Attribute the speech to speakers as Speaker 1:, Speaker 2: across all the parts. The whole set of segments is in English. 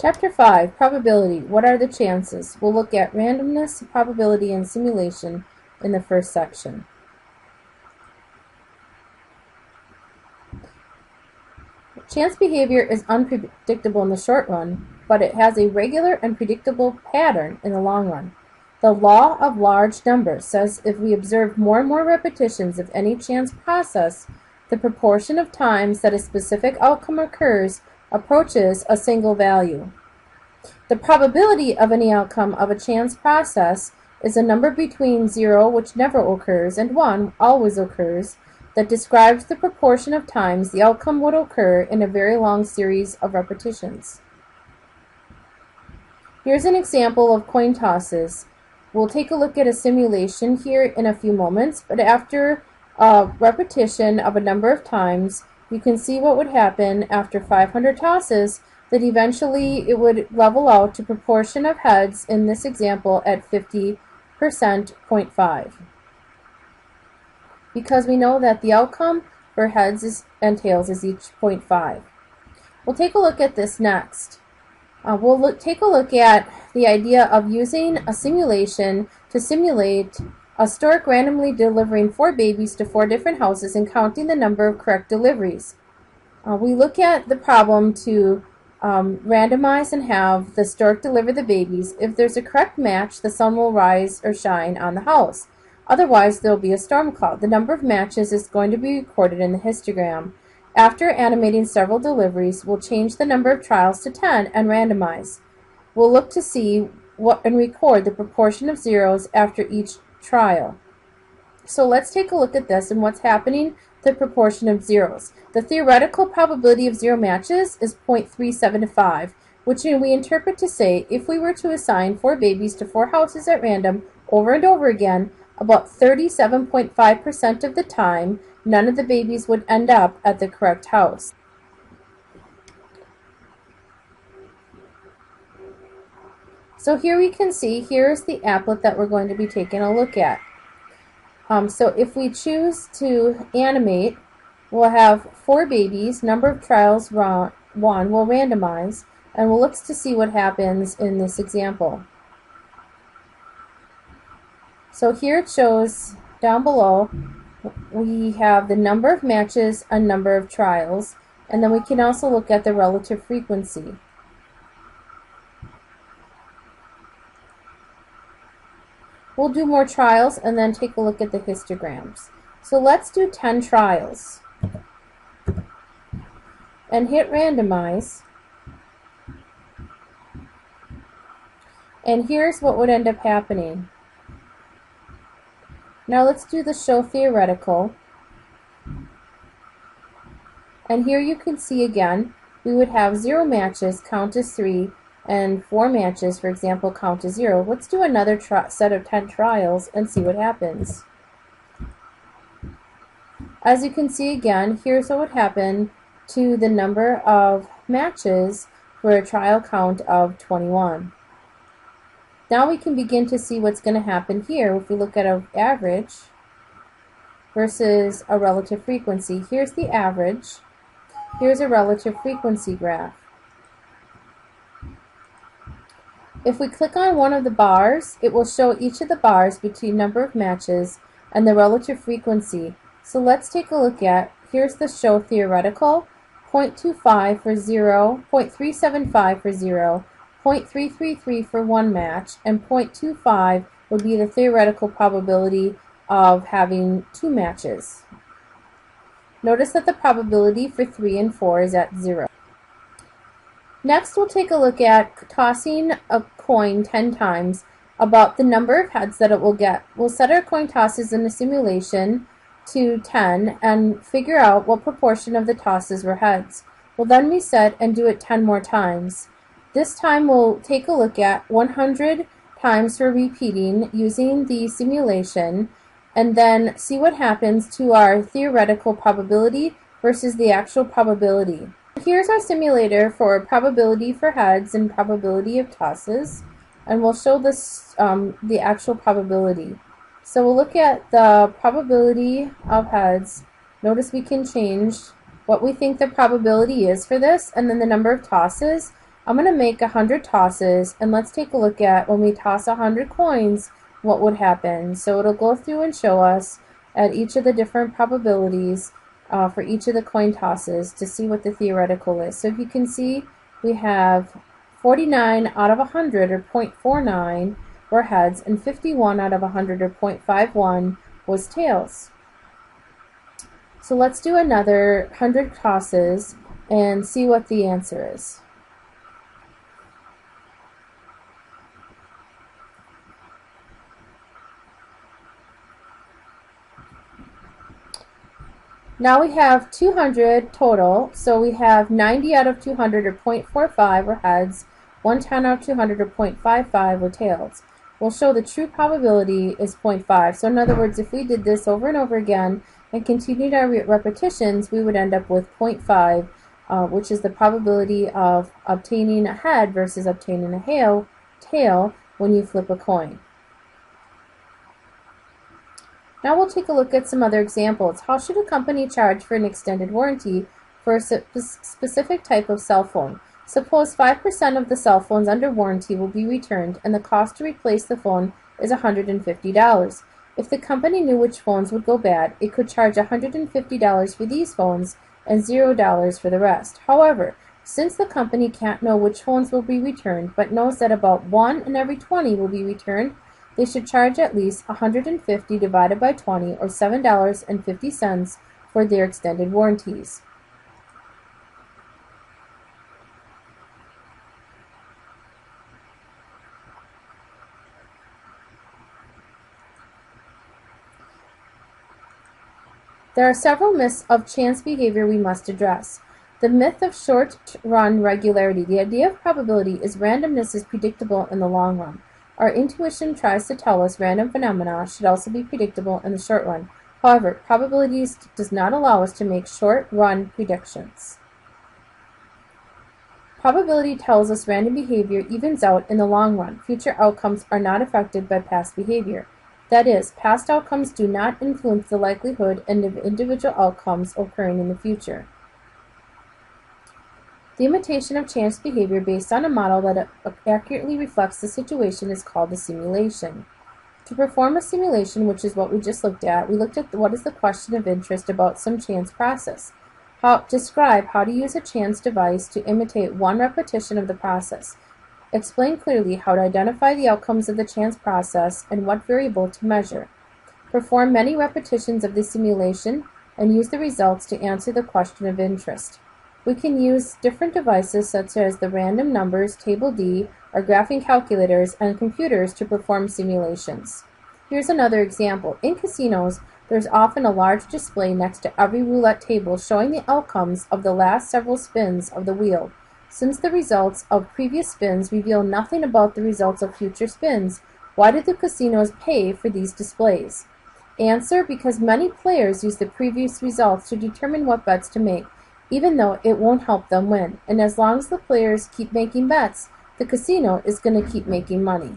Speaker 1: Chapter 5, Probability. What are the chances? We'll look at randomness, probability, and simulation in the first section. Chance behavior is unpredictable in the short run, but it has a regular and predictable pattern in the long run. The law of large numbers says if we observe more and more repetitions of any chance process, the proportion of times that a specific outcome occurs approaches a single value. The probability of any outcome of a chance process is a number between 0, which never occurs, and 1, always occurs, that describes the proportion of times the outcome would occur in a very long series of repetitions. Here's an example of coin tosses. We'll take a look at a simulation here in a few moments, but after a repetition of a number of times, you can see what would happen after 500 tosses, that eventually it would level out to proportion of heads in this example at 50%, 0.5. Because we know that the outcome for heads and tails is each 0.5. We'll take a look at this next. We'll take a look at the idea of using a simulation to simulate a stork randomly delivering 4 babies to 4 different houses and counting the number of correct deliveries. We look at the problem to randomize and have the stork deliver the babies. If there's a correct match, the sun will rise or shine on the house. Otherwise, there will be a storm cloud. The number of matches is going to be recorded in the histogram. After animating several deliveries, we'll change the number of trials to 10 and randomize. We'll look to see and record the proportion of zeros after each trial. So let's take a look at this and what's happening to the proportion of zeros. The theoretical probability of 0 matches is 0.375, which we interpret to say if we were to assign 4 babies to 4 houses at random over and over again, about 37.5% of the time, none of the babies would end up at the correct house. So here we can see, here's the applet that we're going to be taking a look at. So if we choose to animate, we'll have 4 babies, number of trials 1, we'll randomize, and we'll look to see what happens in this example. So here it shows down below we have the number of matches and number of trials, and then we can also look at the relative frequency. We'll do more trials and then take a look at the histograms. So let's do 10 trials and hit randomize. And here's what would end up happening. Now let's do the show theoretical. And here you can see again, we would have 0 matches, count as 3, and 4 matches, for example, count as 0. Let's do another set of 10 trials and see what happens. As you can see again, here's what would happen to the number of matches for a trial count of 21. Now we can begin to see what's going to happen here if we look at an average versus a relative frequency. Here's the average. Here's a relative frequency graph. If we click on one of the bars, it will show each of the bars between number of matches and the relative frequency. So let's take a look at, here's the show theoretical, 0.25 for 0, 0.375 for 0, 0.333 for 1 match, and 0.25 would be the theoretical probability of having 2 matches. Notice that the probability for 3 and 4 is at 0. Next, we'll take a look at tossing a coin 10 times about the number of heads that it will get. We'll set our coin tosses in a simulation to 10 and figure out what proportion of the tosses were heads. We'll then reset and do it 10 more times. This time we'll take a look at 100 times for repeating using the simulation and then see what happens to our theoretical probability versus the actual probability. Here's our simulator for probability for heads and probability of tosses, and we'll show this the actual probability. So we'll look at the probability of heads. Notice we can change what we think the probability is for this and then the number of tosses. I'm going to make 100 tosses, and let's take a look at when we toss 100 coins, what would happen. So it'll go through and show us at each of the different probabilities for each of the coin tosses to see what the theoretical is. So if you can see, we have 49 out of 100, or 0.49, were heads, and 51 out of 100, or 0.51, was tails. So let's do another 100 tosses and see what the answer is. Now we have 200 total, so we have 90 out of 200, or 0.45, were heads, 110 out of 200, or 0.55, were tails. We'll show the true probability is 0.5. So in other words, if we did this over and over again and continued our repetitions, we would end up with 0.5, which is the probability of obtaining a head versus obtaining a tail when you flip a coin. Now we'll take a look at some other examples. How should a company charge for an extended warranty for a specific type of cell phone? Suppose 5% of the cell phones under warranty will be returned and the cost to replace the phone is $150. If the company knew which phones would go bad, it could charge $150 for these phones and $0 for the rest. However, since the company can't know which phones will be returned but knows that about 1 in every 20 will be returned, they should charge at least $150 divided by 20, or $7.50 for their extended warranties. There are several myths of chance behavior we must address. The myth of short-run regularity. The idea of probability is randomness is predictable in the long run. Our intuition tries to tell us random phenomena should also be predictable in the short run. However, probabilities does not allow us to make short-run predictions. Probability tells us random behavior evens out in the long run. Future outcomes are not affected by past behavior. That is, past outcomes do not influence the likelihood of individual outcomes occurring in the future. The imitation of chance behavior based on a model that accurately reflects the situation is called a simulation. To perform a simulation, which is what we just looked at, we looked at what is the question of interest about some chance process. Describe how to use a chance device to imitate one repetition of the process. Explain clearly how to identify the outcomes of the chance process and what variable to measure. Perform many repetitions of the simulation and use the results to answer the question of interest. We can use different devices such as the random numbers, Table D, or graphing calculators, and computers to perform simulations. Here's another example. In casinos, there's often a large display next to every roulette table showing the outcomes of the last several spins of the wheel. Since the results of previous spins reveal nothing about the results of future spins, why did the casinos pay for these displays? Answer: because many players use the previous results to determine what bets to make, even though it won't help them win. And as long as the players keep making bets, the casino is going to keep making money.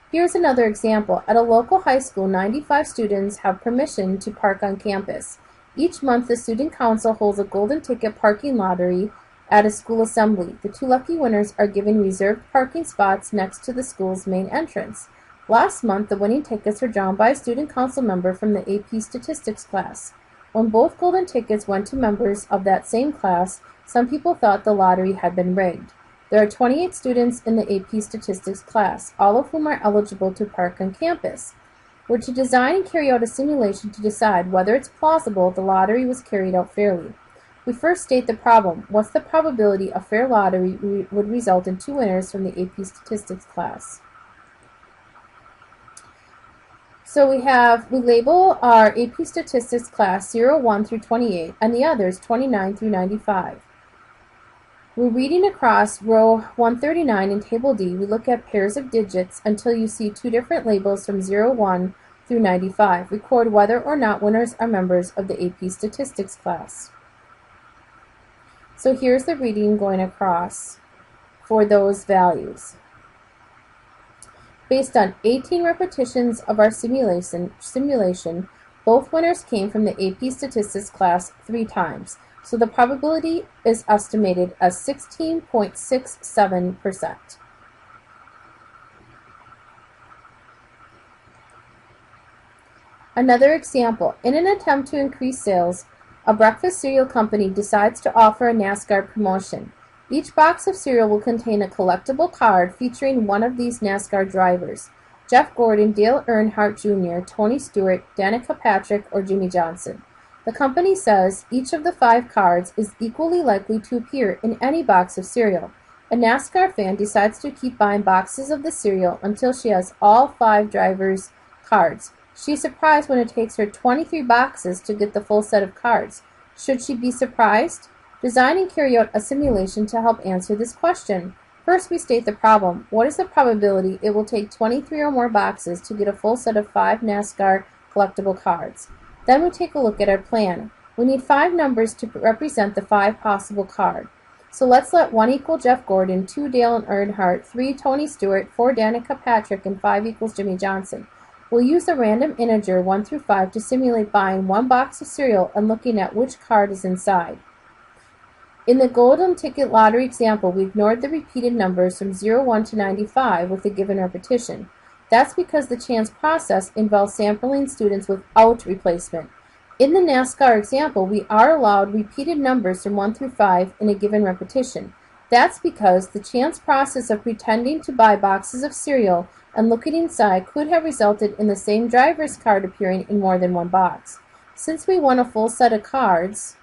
Speaker 1: Here's another example. At a local high school, 95 students have permission to park on campus. Each month, the student council holds a golden ticket parking lottery at a school assembly. The 2 lucky winners are given reserved parking spots next to the school's main entrance. Last month, the winning tickets were drawn by a student council member from the AP Statistics class. When both golden tickets went to members of that same class, some people thought the lottery had been rigged. There are 28 students in the AP Statistics class, all of whom are eligible to park on campus. We're to design and carry out a simulation to decide whether it's plausible the lottery was carried out fairly. We first state the problem. What's the probability a fair lottery would result in 2 winners from the AP Statistics class? So we label our AP Statistics class 01 through 28 and the others 29 through 95. We're reading across row 139 in Table D. We look at pairs of digits until you see 2 different labels from 01 through 95. Record whether or not winners are members of the AP Statistics class. So here's the reading going across for those values. Based on 18 repetitions of our simulation, both winners came from the AP Statistics class 3 times. So the probability is estimated as 16.67%. Another example, in an attempt to increase sales, a breakfast cereal company decides to offer a NASCAR promotion. Each box of cereal will contain a collectible card featuring one of these NASCAR drivers: Jeff Gordon, Dale Earnhardt Jr., Tony Stewart, Danica Patrick, or Jimmie Johnson. The company says each of the 5 cards is equally likely to appear in any box of cereal. A NASCAR fan decides to keep buying boxes of the cereal until she has all 5 drivers' cards. She is surprised when it takes her 23 boxes to get the full set of cards. Should she be surprised? Design and carry out a simulation to help answer this question. First, we state the problem. What is the probability it will take 23 or more boxes to get a full set of 5 NASCAR collectible cards? Then we take a look at our plan. We need 5 numbers to represent the 5 possible cards. So let's let 1 equal Jeff Gordon, 2 Dale Earnhardt, 3 Tony Stewart, 4 Danica Patrick, and 5 equals Jimmie Johnson. We'll use a random integer 1 through 5 to simulate buying 1 box of cereal and looking at which card is inside. In the golden ticket lottery example, we ignored the repeated numbers from 01 to 95 with a given repetition. That's because the chance process involves sampling students without replacement. In the NASCAR example, we are allowed repeated numbers from 1 through 5 in a given repetition. That's because the chance process of pretending to buy boxes of cereal and looking inside could have resulted in the same driver's card appearing in more than one box. Since we won a full set of cards,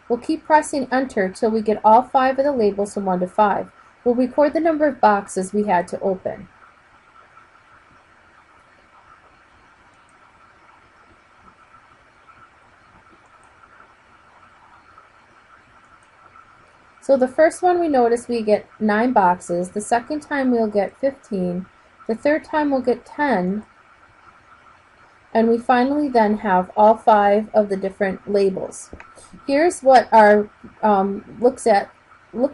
Speaker 1: we'll keep pressing enter till we get all 5 of the labels from 1 to 5. We'll record the number of boxes we had to open. So the first one we notice we get 9 boxes, the second time we'll get 15, the third time we'll get 10, and we finally then have all 5 of the different labels. Here's what our look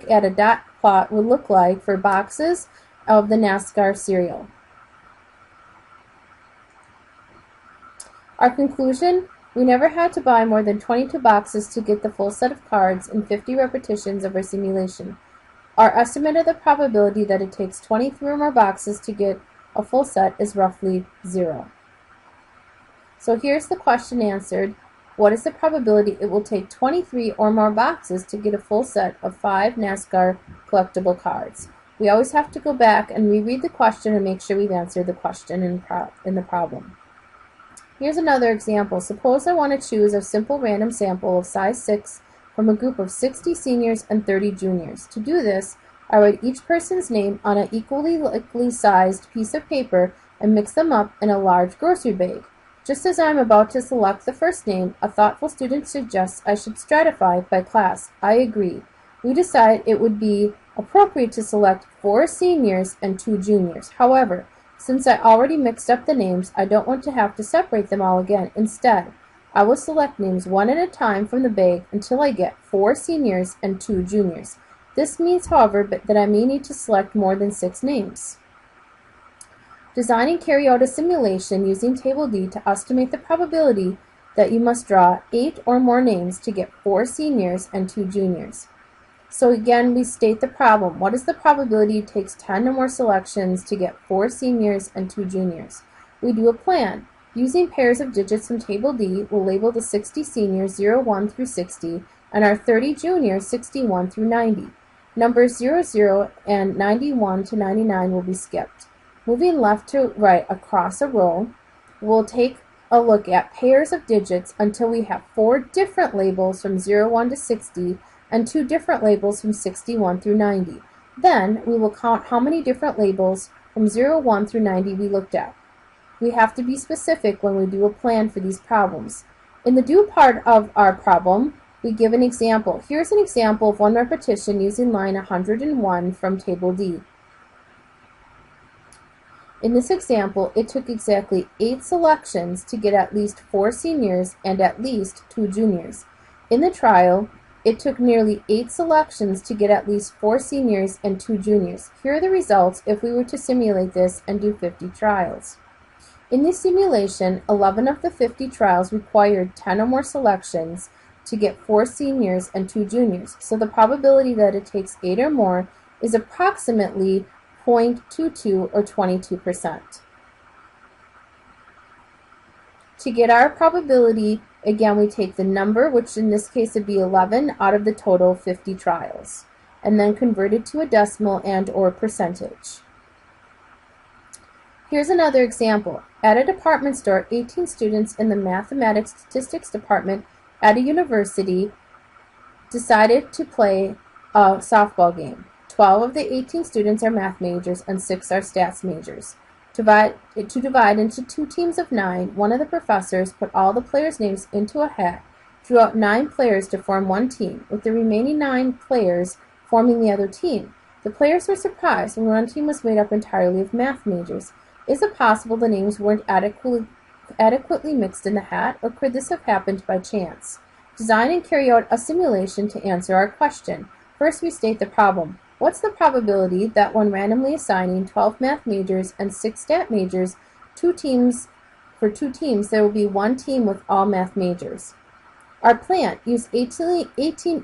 Speaker 1: at a dot plot would look like for boxes of the NASCAR cereal. Our conclusion: we never had to buy more than 22 boxes to get the full set of cards in 50 repetitions of our simulation. Our estimate of the probability that it takes 23 or more boxes to get a full set is roughly 0. So here's the question answered. What is the probability it will take 23 or more boxes to get a full set of 5 NASCAR collectible cards? We always have to go back and reread the question and make sure we've answered the question in the problem. Here's another example. Suppose I want to choose a simple random sample of size 6 from a group of 60 seniors and 30 juniors. To do this, I write each person's name on an equally likely sized piece of paper and mix them up in a large grocery bag. Just as I am about to select the first name, a thoughtful student suggests I should stratify by class. I agree. We decide it would be appropriate to select 4 seniors and 2 juniors. However, since I already mixed up the names, I don't want to have to separate them all again. Instead, I will select names one at a time from the bag until I get 4 seniors and 2 juniors. This means, however, that I may need to select more than 6 names. Design and carry out a simulation using Table D to estimate the probability that you must draw 8 or more names to get 4 seniors and 2 juniors. So again, we state the problem. What is the probability it takes 10 or more selections to get 4 seniors and 2 juniors? We do a plan. Using pairs of digits from Table D, we'll label the 60 seniors 01 through 60 and our 30 juniors 61 through 90. Numbers 00 and 91 to 99 will be skipped. Moving left to right across a row, we'll take a look at pairs of digits until we have 4 different labels from 01 to 60 and 2 different labels from 61 through 90. Then we will count how many different labels from 01 through 90 we looked at. We have to be specific when we do a plan for these problems. In the do part of our problem, we give an example. Here's an example of one repetition using line 101 from Table D. In this example, it took exactly 8 selections to get at least 4 seniors and at least 2 juniors. In the trial, it took nearly 8 selections to get at least 4 seniors and 2 juniors. Here are the results if we were to simulate this and do 50 trials. In the simulation, 11 of the 50 trials required 10 or more selections to get 4 seniors and 2 juniors, so the probability that it takes 8 or more is approximately 0.22 or 22%. To get our probability, again, we take the number, which in this case would be 11, out of the total 50 trials, and then convert it to a decimal and or percentage. Here's another example. At a department store, 18 students in the mathematics statistics department at a university decided to play a softball game. 12 of the 18 students are math majors and 6 are stats majors. To divide into 2 teams of 9, one of the professors put all the players' names into a hat, drew out 9 players to form one team, with the remaining 9 players forming the other team. The players were surprised when one team was made up entirely of math majors. Is it possible the names weren't adequately mixed in the hat, or could this have happened by chance? Design and carry out a simulation to answer our question. First, we state the problem. What's the probability that when randomly assigning 12 math majors and 6 stat majors for 2 teams, there will be one team with all math majors? Our plan: use 18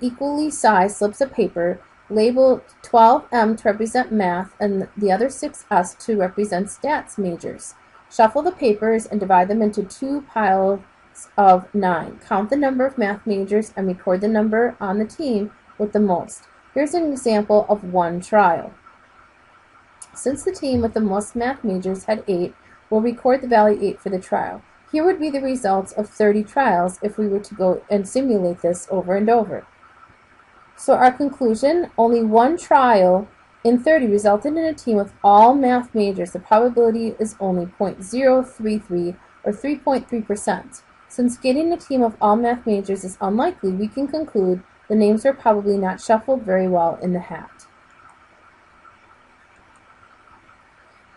Speaker 1: equally sized slips of paper, labeled 12M to represent math and the other 6S to represent stats majors. Shuffle the papers and divide them into 2 piles of 9. Count the number of math majors and record the number on the team with the most. Here's an example of one trial. Since the team with the most math majors had 8, we'll record the value 8 for the trial. Here would be the results of 30 trials if we were to go and simulate this over and over. So our conclusion: only one trial in 30 resulted in a team with all math majors. The probability is only 0.033 or 3.3%. Since getting a team of all math majors is unlikely, we can conclude the names were probably not shuffled very well in the hat.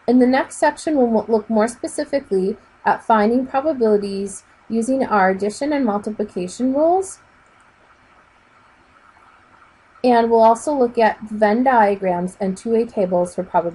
Speaker 1: In the next section, we'll look more specifically at finding probabilities using our addition and multiplication rules. And we'll also look at Venn diagrams and two-way tables for probability.